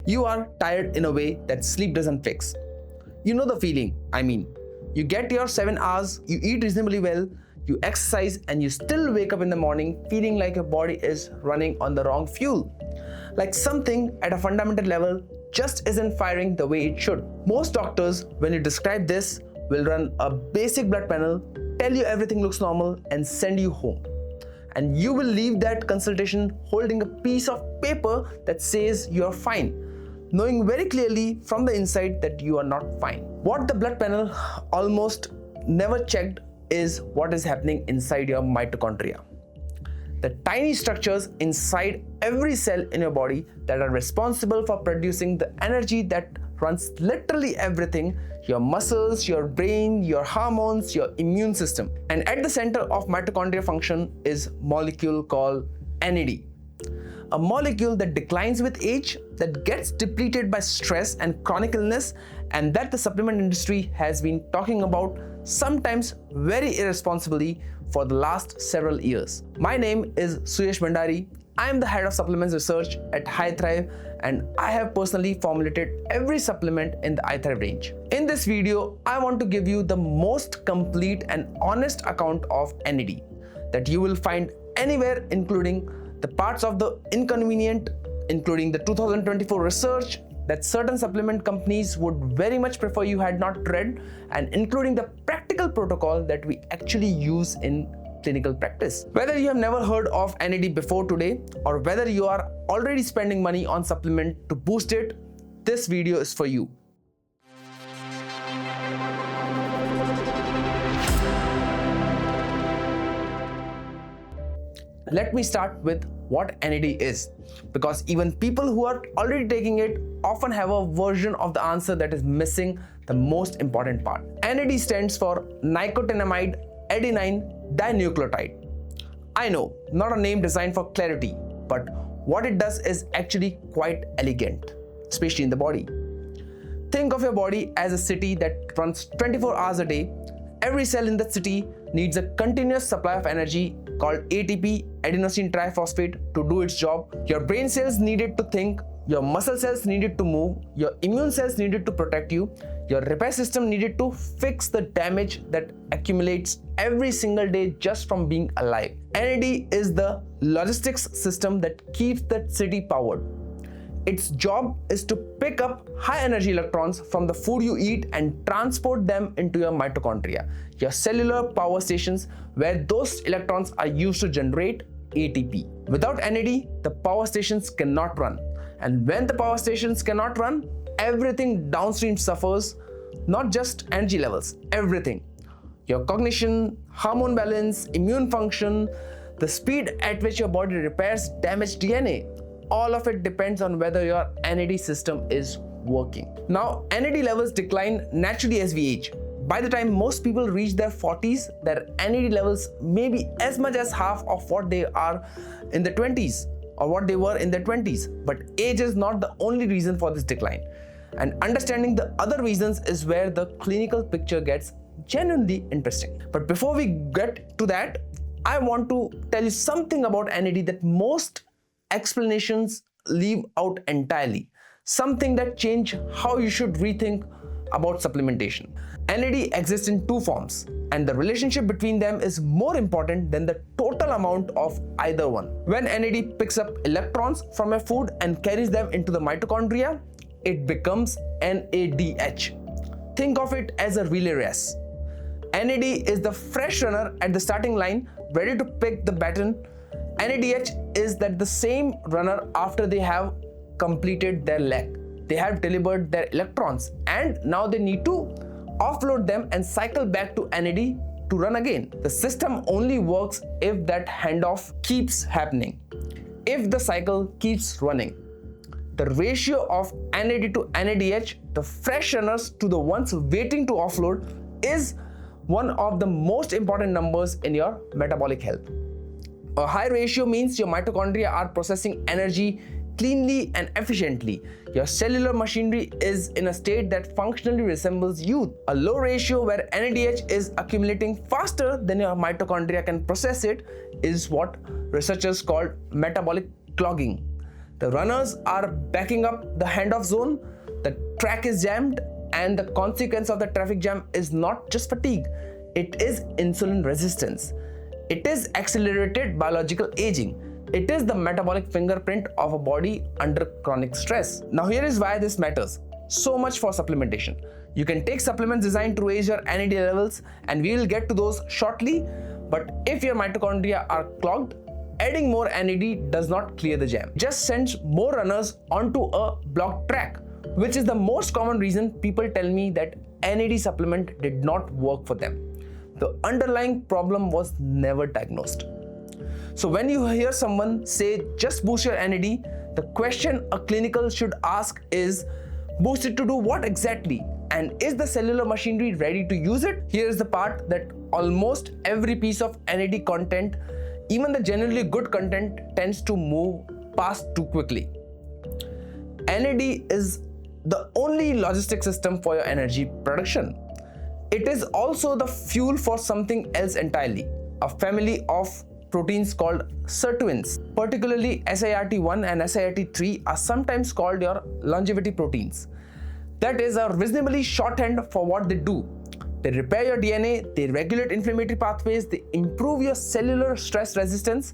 You are tired in a way that sleep doesn't fix. You know the feeling, you get your 7 hours, you eat reasonably well, you exercise, and you still wake up in the morning feeling like your body is running on the wrong fuel. Like something at a fundamental level just isn't firing the way it should. Most doctors, when you describe this, will run a basic blood panel, tell you everything looks normal, and send you home. And you will leave that consultation holding a piece of paper that says you're fine, knowing very clearly from the inside that you are not fine. What the blood panel almost never checked is what is happening inside your mitochondria. The tiny structures inside every cell in your body that are responsible for producing the energy that runs literally everything: your muscles, your brain, your hormones, your immune system. And at the center of mitochondria function is a molecule called NAD. A molecule that declines with age, that gets depleted by stress and chronic illness, and that the supplement industry has been talking about, sometimes very irresponsibly, for the last several years. My name is Suyash Bhandari. I am the head of supplements research at iThrive, and I have personally formulated every supplement in the iThrive range. In this video, I want to give you the most complete and honest account of NAD that you will find anywhere, including the parts of the inconvenient, including the 2024 research that certain supplement companies would very much prefer you had not read, and including the practical protocol that we actually use in clinical practice. Whether you have never heard of NAD before today, or whether you are already spending money on supplement to boost it, this video is for you. Let me start with what NAD is, because even people who are already taking it often have a version of the answer that is missing the most important part. NAD stands for Nicotinamide Adenine Dinucleotide. I know, not a name designed for clarity, but what it does is actually quite elegant, especially in the body. Think of your body as a city that runs 24 hours a day. Every cell in that city needs a continuous supply of energy called ATP, adenosine triphosphate, to do its job. Your brain cells need it to think, your muscle cells need it to move, your immune cells need it to protect you, your repair system needed to fix the damage that accumulates every single day just from being alive. NAD is the logistics system that keeps that city powered. Its job is to pick up high energy electrons from the food you eat and transport them into your mitochondria, your cellular power stations, where those electrons are used to generate ATP. Without NAD, the power stations cannot run. And when the power stations cannot run, everything downstream suffers, not just energy levels, everything. Your cognition, hormone balance, immune function, the speed at which your body repairs damaged DNA, all of it depends on whether your NAD system is working. Now, NAD levels decline naturally as we age. By the time most people reach their 40s, their NAD levels may be as much as half of what they are in their 20s or what they were in their 20s. But age is not the only reason for this decline. And understanding the other reasons is where the clinical picture gets genuinely interesting. But before we get to that, I want to tell you something about NAD that most explanations leave out entirely. Something that change how you should rethink about supplementation. NAD exists in two forms, and the relationship between them is more important than the total amount of either one. When NAD picks up electrons from a food and carries them into the mitochondria, it becomes NADH. Think of it as a relay race. NAD is the fresh runner at the starting line, ready to pick the baton. NADH is that the same runner after they have completed their leg. They have delivered their electrons, and now they need to offload them and cycle back to NAD to run again. The system only works if that handoff keeps happening, if the cycle keeps running. The ratio of NAD to NADH, the fresh runners to the ones waiting to offload, is one of the most important numbers in your metabolic health. A high ratio means your mitochondria are processing energy cleanly and efficiently. Your cellular machinery is in a state that functionally resembles youth. A low ratio where NADH is accumulating faster than your mitochondria can process it is what researchers call metabolic clogging. The runners are backing up the handoff zone, the track is jammed, and the consequence of the traffic jam is not just fatigue, it is insulin resistance. It is accelerated biological aging. It is the metabolic fingerprint of a body under chronic stress. Now here is why this matters so much for supplementation. You can take supplements designed to raise your NAD levels, and we will get to those shortly. But if your mitochondria are clogged, adding more NAD does not clear the jam. It just sends more runners onto a blocked track, which is the most common reason people tell me that NAD supplement did not work for them. The underlying problem was never diagnosed. So when you hear someone say just boost your NAD, the question a clinical should ask is, boost it to do what exactly? And is the cellular machinery ready to use it? Here is the part that almost every piece of NAD content, even the generally good content, tends to move past too quickly. NAD is the only logistic system for your energy production. It is also the fuel for something else entirely, a family of proteins called sirtuins. Particularly SIRT1 and SIRT3 are sometimes called your longevity proteins. That is a reasonably shorthand for what they do. They repair your DNA, they regulate inflammatory pathways, they improve your cellular stress resistance.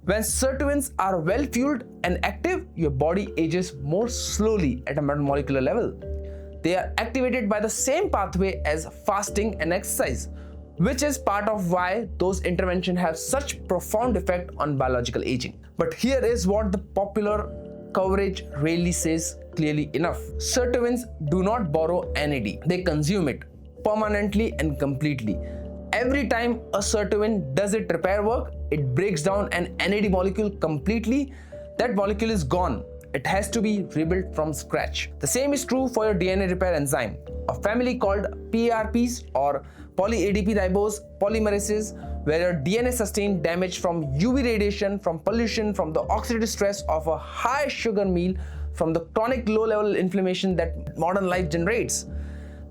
When sirtuins are well fueled and active, your body ages more slowly at a molecular level. They are activated by the same pathway as fasting and exercise, which is part of why those interventions have such profound effect on biological aging. But here is what the popular coverage rarely says clearly enough. Sirtuins do not borrow NAD, they consume it permanently and completely. Every time a sirtuin does its repair work, it breaks down an NAD molecule completely. That molecule is gone. It has to be rebuilt from scratch. The same is true for your DNA repair enzyme, a family called PARPs or poly-ADP ribose polymerases, where your DNA sustained damage from UV radiation, from pollution, from the oxidative stress of a high sugar meal, from the chronic low-level inflammation that modern life generates.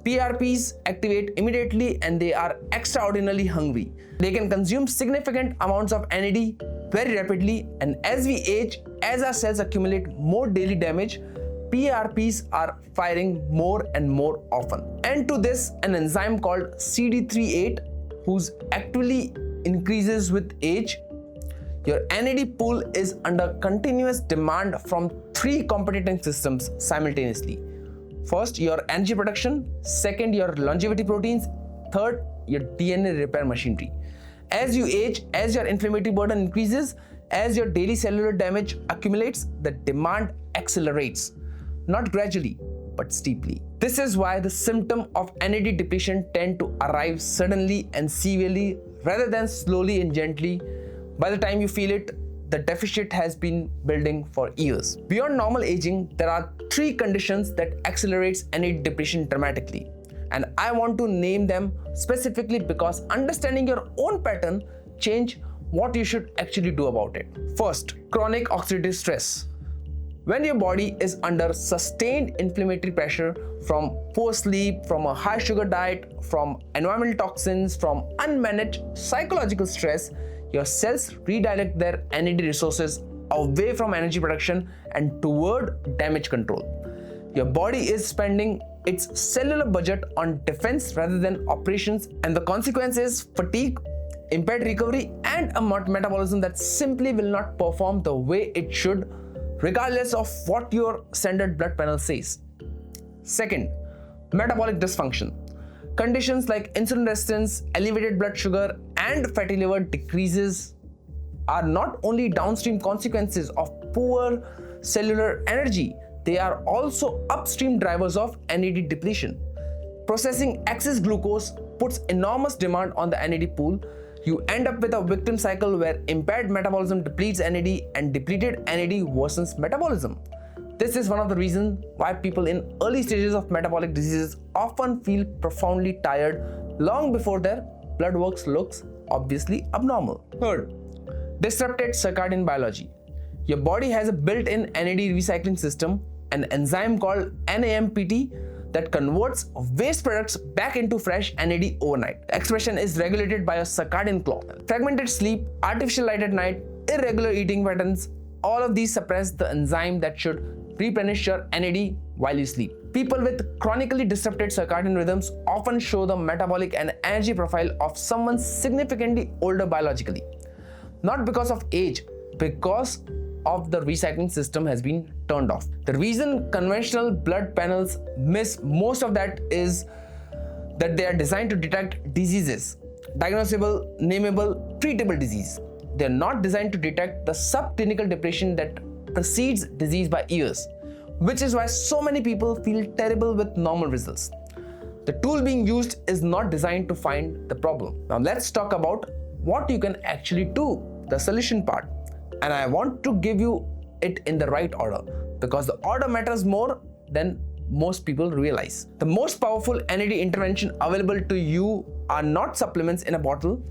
PRPs activate immediately and they are extraordinarily hungry. They can consume significant amounts of NAD very rapidly, and as we age, as our cells accumulate more daily damage, PRPs are firing more and more often. And to this, an enzyme called CD38, whose activity increases with age. Your NAD pool is under continuous demand from three competing systems simultaneously. First, your energy production. Second, your longevity proteins. Third, your DNA repair machinery. As you age, as your inflammatory burden increases, as your daily cellular damage accumulates, the demand accelerates. Not gradually, but steeply. This is why the symptom of NAD depletion tend to arrive suddenly and severely rather than slowly and gently. By the time you feel it, the deficit has been building for years. Beyond normal aging, there are three conditions that accelerates NAD depletion dramatically. And I want to name them specifically because understanding your own pattern change what you should actually do about it. First, chronic oxidative stress. When your body is under sustained inflammatory pressure from poor sleep, from a high sugar diet, from environmental toxins, from unmanaged psychological stress, your cells redirect their NAD resources away from energy production and toward damage control. Your body is spending its cellular budget on defense rather than operations, and the consequence is fatigue, impaired recovery, and a metabolism that simply will not perform the way it should, regardless of what your standard blood panel says. Second, metabolic dysfunction. Conditions like insulin resistance, elevated blood sugar, and fatty liver decreases are not only downstream consequences of poor cellular energy, they are also upstream drivers of NAD depletion. Processing excess glucose puts enormous demand on the NAD pool. You end up with a victim cycle where impaired metabolism depletes NAD and depleted NAD worsens metabolism. This is one of the reasons why people in early stages of metabolic diseases often feel profoundly tired long before their blood work looks obviously abnormal. Third, disrupted circadian biology. Your body has a built-in NAD recycling system, an enzyme called NAMPT that converts waste products back into fresh NAD overnight. Expression is regulated by a circadian clock. Fragmented sleep, artificial light at night, irregular eating patterns, all of these suppress the enzyme that should replenish your NAD while you sleep. People with chronically disrupted circadian rhythms often show the metabolic and energy profile of someone significantly older biologically. Not because of age, because of the recycling system has been turned off. The reason conventional blood panels miss most of that is that they are designed to detect diseases, diagnosable, nameable, treatable disease. They are not designed to detect the subclinical depletion that precedes disease by years, which is why so many people feel terrible with normal results. The tool being used is not designed to find the problem. Now let's talk about what you can actually do, the solution part. And I want to give you it in the right order because the order matters more than most people realize. The most powerful NAD intervention available to you are not supplements in a bottle.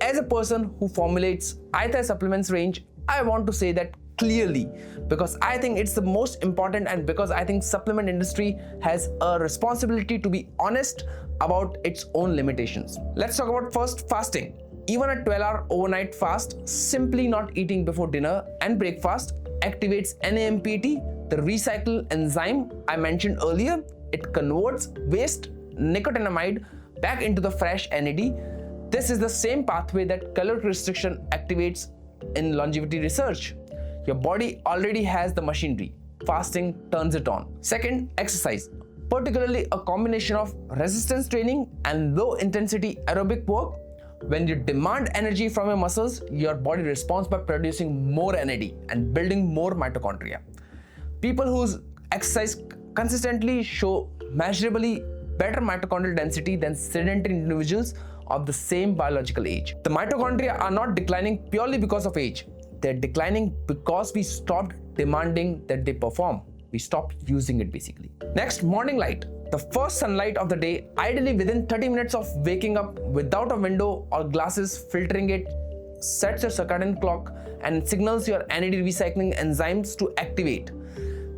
As a person who formulates iThrive supplements range, I want to say that clearly because I think it's the most important and because I think supplement industry has a responsibility to be honest about its own limitations. Let's talk about first fasting. Even a 12-hour overnight fast, simply not eating before dinner and breakfast, activates NAMPT, the recycle enzyme I mentioned earlier. It converts waste nicotinamide back into the fresh NAD. This is the same pathway that caloric restriction activates in longevity research. Your body already has the machinery. Fasting turns it on. Second, exercise, particularly a combination of resistance training and low-intensity aerobic work. When you demand energy from your muscles, your body responds by producing more NAD and building more mitochondria. People who exercise consistently show measurably better mitochondrial density than sedentary individuals of the same biological age. The mitochondria are not declining purely because of age. They're declining because we stopped demanding that they perform. We stopped using it basically. Next, morning light. The first sunlight of the day, ideally within 30 minutes of waking up without a window or glasses filtering it, sets your circadian clock and signals your NAD recycling enzymes to activate.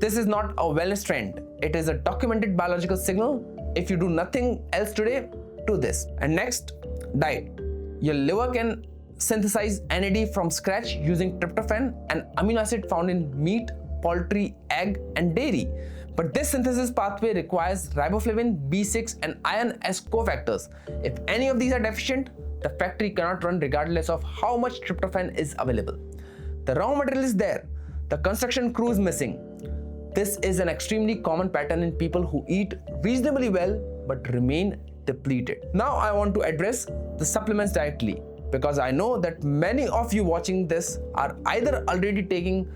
This is not a wellness trend. It is a documented biological signal. If you do nothing else today, do this. And next, diet. Your liver can synthesize NAD from scratch using tryptophan, an amino acid found in meat, poultry, egg, and dairy. But this synthesis pathway requires riboflavin, B6, and iron as cofactors. If any of these are deficient, the factory cannot run regardless of how much tryptophan is available. The raw material is there. The construction crew is missing. This is an extremely common pattern in people who eat reasonably well but remain depleted. Now I want to address the supplements directly because I know that many of you watching this are either already taking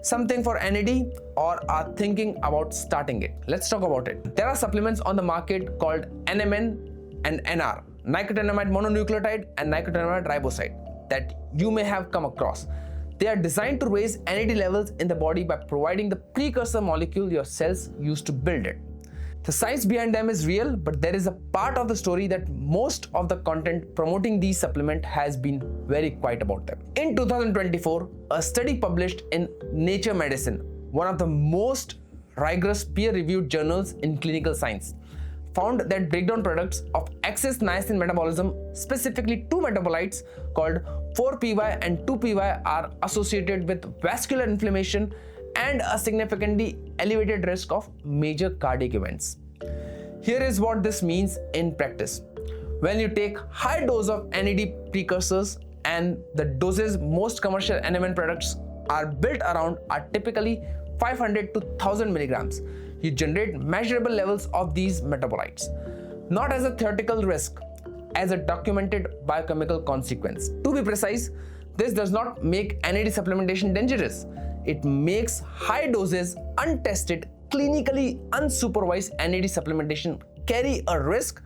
something for NAD or are thinking about starting it. Let's talk about it. There are supplements on the market called NMN and NR, Nicotinamide mononucleotide and nicotinamide riboside, that you may have come across. They are designed to raise NAD levels in the body by providing the precursor molecule your cells use to build it. The science behind them is real, but there is a part of the story that most of the content promoting these supplements has been very quiet about them. In 2024, a study published in Nature Medicine, one of the most rigorous peer-reviewed journals in clinical science, found that breakdown products of excess niacin metabolism, specifically two metabolites called 4-PY and 2-PY, are associated with vascular inflammation and a significantly elevated risk of major cardiac events. Here is what this means in practice. When you take high dose of NAD precursors, and the doses most commercial NMN products are built around are typically 500 to 1000 milligrams, you generate measurable levels of these metabolites, not as a theoretical risk, as a documented biochemical consequence. To be precise, this does not make NAD supplementation dangerous. It makes high doses, untested, clinically unsupervised NAD supplementation carry a risk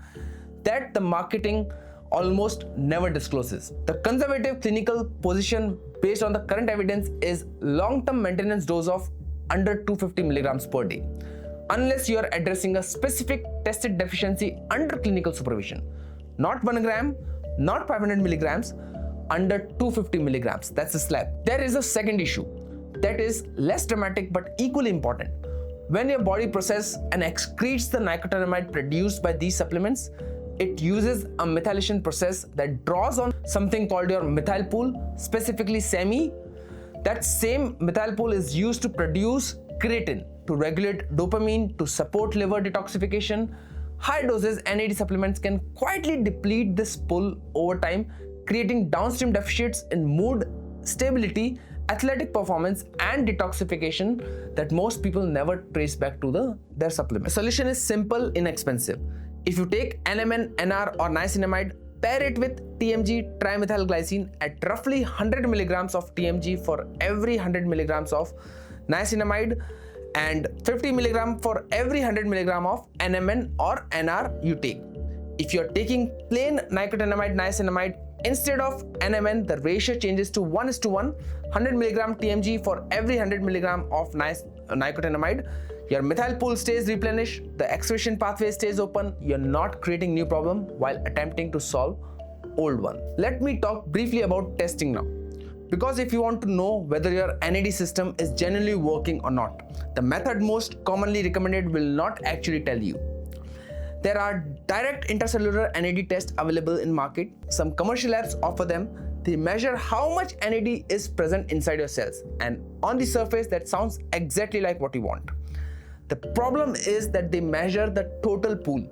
that the marketing almost never discloses. The conservative clinical position based on the current evidence is long-term maintenance dose of under 250 milligrams per day, unless you are addressing a specific tested deficiency under clinical supervision. Not 1 gram, not 500 milligrams, under 250 milligrams. That's a slab. There is a second issue that is less dramatic but equally important. When your body processes and excretes the nicotinamide produced by these supplements, it uses a methylation process that draws on something called your methyl pool, specifically SAMe. That same methyl pool is used to produce creatine, to regulate dopamine, to support liver detoxification. High doses NAD supplements can quietly deplete this pool over time, creating downstream deficits in mood, stability, athletic performance, and detoxification that most people never trace back to their supplement. The solution is simple, inexpensive. If you take NMN, NR, or niacinamide, pair it with TMG trimethylglycine at roughly 100 milligrams of TMG for every 100 milligrams of niacinamide, and 50 milligram for every 100 milligram of NMN or NR you take. If you're taking plain nicotinamide niacinamide instead of NMN, the ratio changes to 1:1, 100 milligram TMG for every 100 milligram of nicotinamide. Your methyl pool stays replenished, the excretion pathway stays open, you're not creating new problem while attempting to solve old one. Let me talk briefly about testing now. Because if you want to know whether your NAD system is genuinely working or not, the method most commonly recommended will not actually tell you. There are direct intracellular NAD tests available in market. Some commercial labs offer them. They measure how much NAD is present inside your cells, and on the surface that sounds exactly like what you want. The problem is that they measure the total pool.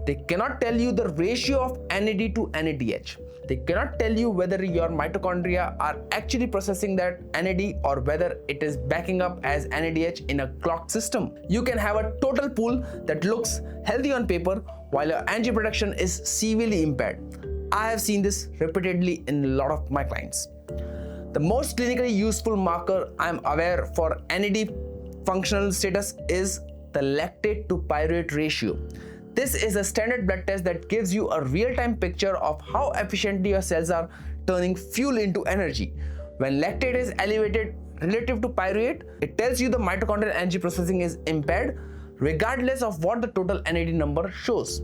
They cannot tell you the ratio of NAD to NADH. They cannot tell you whether your mitochondria are actually processing that NAD or whether it is backing up as NADH in a clogged system. You can have a total pool that looks healthy on paper while your energy production is severely impaired. I have seen this repeatedly in a lot of my clients. The most clinically useful marker I am aware for NAD functional status is the lactate to pyruvate ratio. This is a standard blood test that gives you a real-time picture of how efficiently your cells are turning fuel into energy. When lactate is elevated relative to pyruvate, it tells you the mitochondrial energy processing is impaired, regardless of what the total NAD number shows.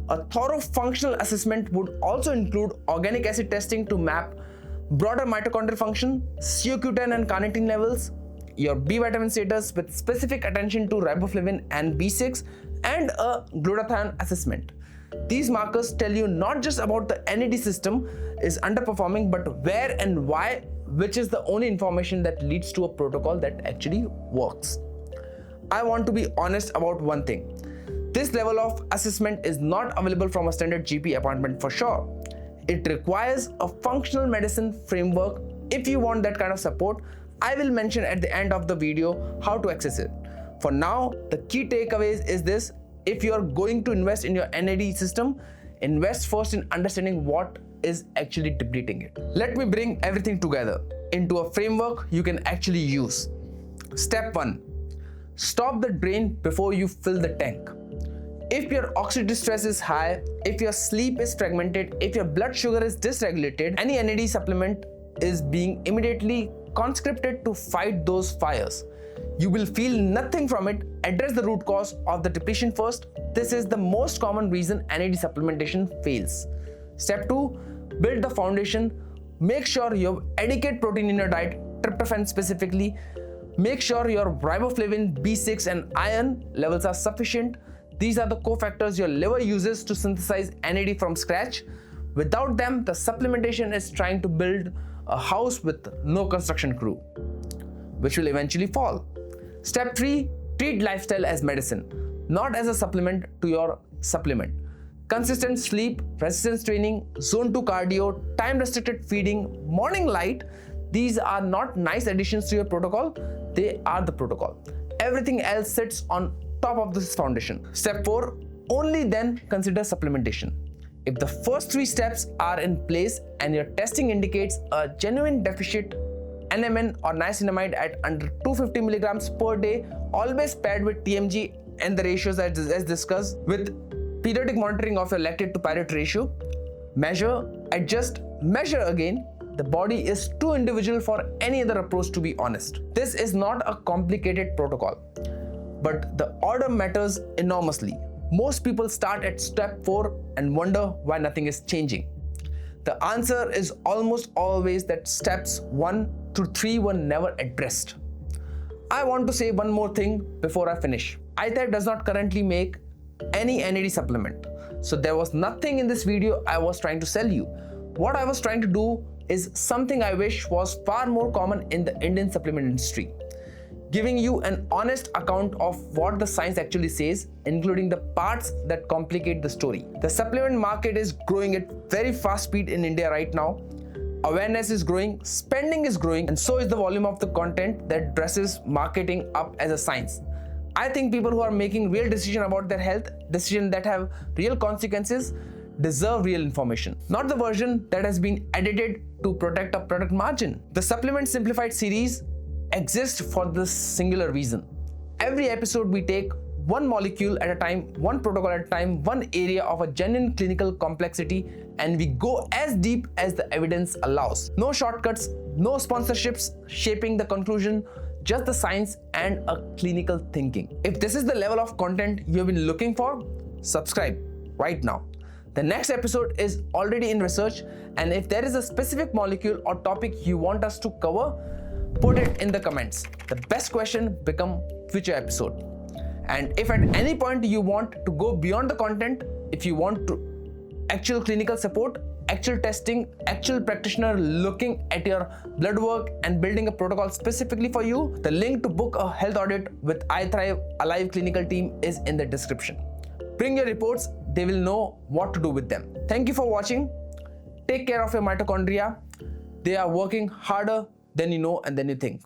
A thorough functional assessment would also include organic acid testing to map broader mitochondrial function, CoQ10 and carnitine levels, your B vitamin status with specific attention to riboflavin and B6, and a glutathione assessment. These markers tell you not just about the NAD system is underperforming, but where and why, which is the only information that leads to a protocol that actually works. I want to be honest about one thing. This level of assessment is not available from a standard GP appointment for sure. It requires a functional medicine framework. If you want that kind of support, I will mention at the end of the video how to access it. For now, the key takeaways is this: if you are going to invest in your NAD system, invest first in understanding what is actually depleting it. Let me bring everything together into a framework you can actually use. Step 1. Stop the drain before you fill the tank. If your oxidative stress is high, if your sleep is fragmented, if your blood sugar is dysregulated, any NAD supplement is being immediately conscripted to fight those fires. You will feel nothing from it. Address the root cause of the depletion first. This is the most common reason NAD supplementation fails. Step 2. Build the foundation. Make sure you have adequate protein in your diet, tryptophan specifically. Make sure your riboflavin, B6 and iron levels are sufficient. These are the cofactors your liver uses to synthesize NAD from scratch. Without them, the supplementation is trying to build a house with no construction crew, which will eventually fall. Step 3. Treat lifestyle as medicine, not as a supplement to your supplement. Consistent sleep, resistance training, zone 2 cardio, time-restricted feeding, morning light, these are not nice additions to your protocol, they are the protocol. Everything else sits on top of this foundation. Step 4. Only then consider supplementation. If the first 3 steps are in place and your testing indicates a genuine deficit NMN or niacinamide at under 250 milligrams per day, always paired with TMG and the ratios as discussed, with periodic monitoring of your lactate to pyruvate ratio, measure, adjust, measure again. The body is too individual for any other approach, to be honest. This is not a complicated protocol, but the order matters enormously. Most people start at step 4 and wonder why nothing is changing. The answer is almost always that steps 1 through 3 were never addressed. I want to say one more thing before I finish. iThrive does not currently make any NAD supplement, so there was nothing in this video I was trying to sell you. What I was trying to do is something I wish was far more common in the Indian supplement industry, giving you an honest account of what the science actually says, including the parts that complicate the story. The supplement market is growing at very fast speed in India right now. Awareness is growing, spending is growing, and so is the volume of the content that dresses marketing up as a science. I think people who are making real decisions about their health, decisions that have real consequences, deserve real information, not the version that has been edited to protect a product margin. The Supplements Simplified series exists for this singular reason. Every episode we take one molecule at a time, one protocol at a time, one area of a genuine clinical complexity, and we go as deep as the evidence allows. No shortcuts, no sponsorships shaping the conclusion, just the science and a clinical thinking. If this is the level of content you've been looking for, subscribe right now. The next episode is already in research, and if there is a specific molecule or topic you want us to cover, put it in the comments. The best question become future episode. And if at any point you want to go beyond the content, if you want to actual clinical support, actual testing, actual practitioner looking at your blood work and building a protocol specifically for you, the link to book a health audit with iThrive, a live clinical team, is in the description. Bring your reports, they will know what to do with them. Thank you for watching. Take care of your mitochondria. They are working harder than you know and than you think.